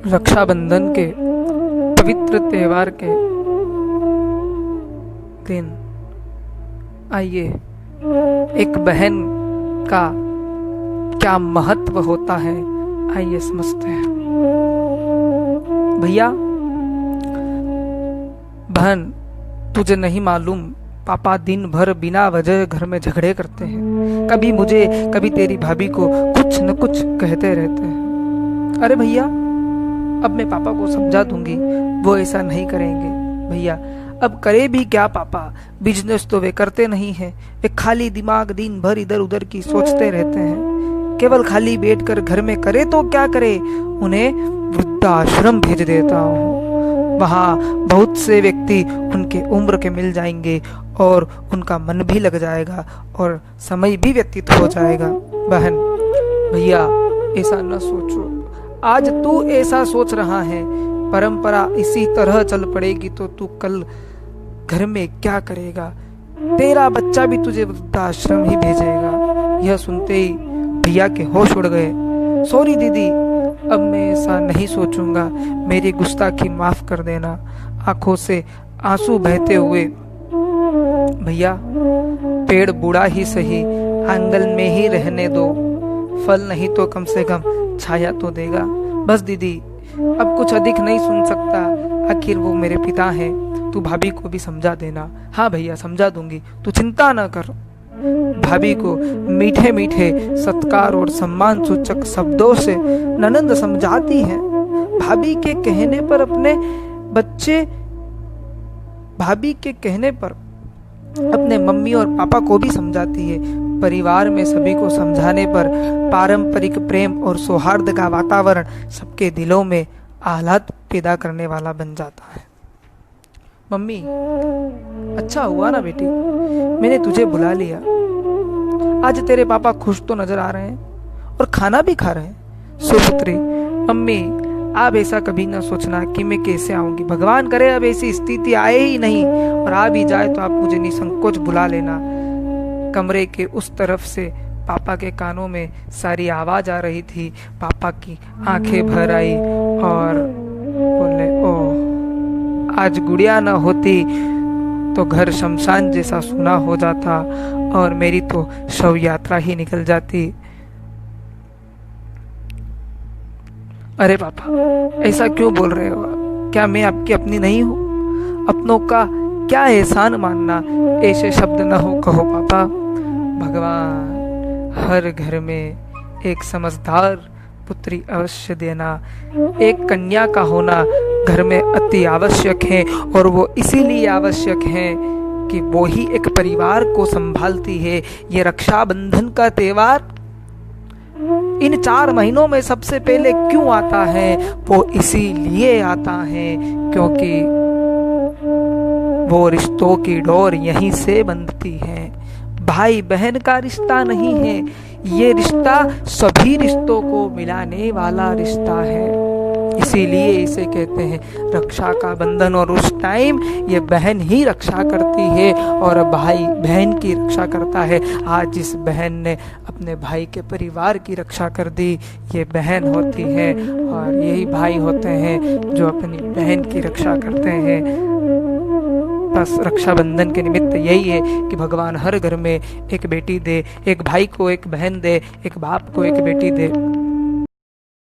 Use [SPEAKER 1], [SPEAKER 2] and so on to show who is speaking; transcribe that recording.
[SPEAKER 1] रक्षाबंधन के पवित्र त्योहार के दिन आइए एक बहन का क्या महत्व होता है आइए समझते हैं। भैया बहन, तुझे नहीं मालूम पापा दिन भर बिना वजह घर में झगड़े करते हैं। कभी मुझे कभी तेरी भाभी को कुछ न कुछ कहते रहते हैं। अरे भैया, अब मैं पापा को समझा दूंगी, वो ऐसा नहीं करेंगे। भैया अब करे भी क्या पापा, बिजनेस तो वे करते नहीं हैं। वे खाली दिमाग दिन भर इधर उधर की सोचते रहते हैं। केवल खाली बैठकर घर में करे तो क्या करे, उन्हें वृद्धाश्रम भेज देता हूँ। वहाँ बहुत से व्यक्ति उनके उम्र के मिल जाएंगे और उनका मन भी लग जाएगा और समय भी व्यतीत हो जाएगा। बहन भैया ऐसा न सोचो। आज तू ऐसा सोच रहा है, परंपरा इसी तरह चल पड़ेगी तो तू कल घर में क्या करेगा। तेरा बच्चा भी तुझे वृद्धाश्रम ही भेजेगा। यह सुनते ही भैया के होश उड़ गए। सॉरी दीदी, अब मैं ऐसा नहीं सोचूंगा, मेरी गुस्ताखी माफ कर देना। आंखों से आंसू बहते हुए, भैया पेड़ बूढ़ा ही सही, आंगन में ही रहने दो, फल नहीं तो कम से कम छाया तो देगा। बस दीदी, अब कुछ अधिक नहीं सुन सकता, आखिर वो मेरे पिता हैं। तू भाभी को भी समझा देना। हाँ भैया समझा दूंगी, तू चिंता न कर। भाभी को मीठे मीठे सत्कार और सम्मान सूचक शब्दों से ननंद समझाती है। भाभी के कहने पर अपने मम्मी और पापा को भी समझाती है। परिवार में सभी को समझाने पर पारंपरिक प्रेम और सौहार्द का वातावरण सबके दिलों में आह्लाद पैदा करने वाला बन जाता है। मम्मी, अच्छा हुआ ना बेटी, मैंने तुझे बुला लिया। आज तेरे पापा खुश तो नजर आ रहे हैं और खाना भी खा रहे हैं। सुपुत्री, मम्मी आप ऐसा कभी ना सोचना कि मैं कैसे आऊंगी। भगवान करे अब ऐसी स्थिति आए ही नहीं, और आ भी जाए तो आप मुझे निसंकोच बुला लेना। कमरे के उस तरफ से पापा के कानों में सारी आवाज आ रही थी। पापा की आंखें भर आई और बोले, ओह आज गुड़िया न होती तो घर शमशान जैसा सुना हो जाता और मेरी तो शव यात्रा ही निकल जाती। अरे पापा ऐसा क्यों बोल रहे हो? क्या मैं आपकी अपनी नहीं हूँ? अपनों का क्या एहसान मानना, ऐसे शब्द न हो कहो पापा। भगवान हर घर में एक समझदार पुत्री अवश्य देना, एक कन्या का होना घर में अति आवश्यक है, और वो इसीलिए आवश्यक है कि वो ही एक परिवार को संभालती है। ये रक्षाबंधन का त्योहार इन 4 महीनों में सबसे पहले क्यों आता है? वो इसीलिए आता है क्योंकि वो रिश्तों की डोर यहीं से बंधती है। भाई बहन का रिश्ता नहीं है, ये रिश्ता सभी रिश्तों को मिलाने वाला रिश्ता है। इसीलिए इसे कहते हैं रक्षा का बंधन, और उस टाइम ये बहन ही रक्षा करती है और भाई बहन की रक्षा करता है। आज इस बहन ने अपने भाई के परिवार की रक्षा कर दी, ये बहन होती है, और यही भाई होते हैं जो अपनी बहन की रक्षा करते हैं। बस रक्षाबंधन के निमित्त यही है कि भगवान हर घर में एक बेटी दे, एक भाई को एक बहन दे, एक बाप को एक बेटी दे।